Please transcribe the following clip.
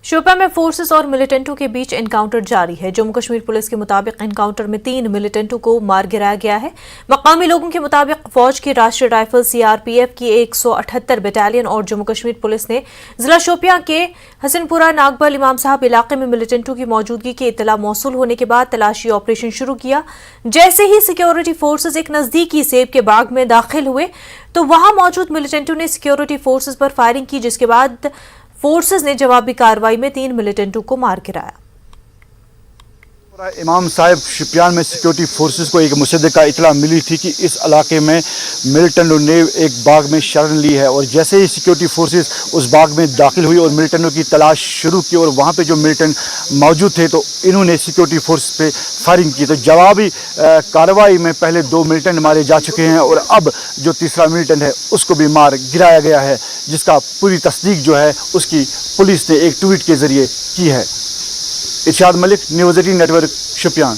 शोपियां में फोर्सेस और मिलिटेंटों के बीच एनकाउंटर जारी है। जम्मू कश्मीर पुलिस के मुताबिक एनकाउंटर में 3 मिलिटेंटों को मार गिराया गया है। मकामी लोगों के मुताबिक फौज की राष्ट्रीय राइफल सीआरपीएफ की 178 बटालियन और जम्मू कश्मीर पुलिस ने जिला शोपियां के हसनपुरा नागबल इमाम साहब इलाके में मिलिटेंटों की मौजूदगी की इत्तला मौसूल होने के बाद तलाशी ऑपरेशन शुरू किया। जैसे ही सिक्योरिटी फोर्सेस एक नजदीकी सेब के बाग में दाखिल हुए तो वहां मौजूद मिलिटेंटों ने सिक्योरिटी फोर्सेस पर फायरिंग की, जिसके बाद फोर्सेस ने जवाबी कार्रवाई में 3 मिलिटेंटों को मार गिराया। इमाम साहब शोपियान में सिक्योरिटी फोर्सेस को एक मुसद्दे का इतला मिली थी कि इस इलाके में मिलिटेंटों ने एक बाग में शरण ली है, और जैसे ही सिक्योरिटी फोर्सेस उस बाग में दाखिल हुई और मिलिटेंटों की तलाश शुरू की और वहाँ पे जो मिलिटेंट मौजूद थे तो इन्होंने सिक्योरिटी फोर्स पे फायरिंग की। तो जवाबी कार्रवाई में पहले 2 मिलिटेंट मारे जा चुके हैं और अब जो तीसरा मिलिटेंट है उसको भी मार गिराया गया है, जिसका पूरी तस्दीक जो है उसकी पुलिस ने एक ट्वीट के जरिए की है। इरशाद मलिक, न्यूज़ 18 नेटवर्क, शोपियान।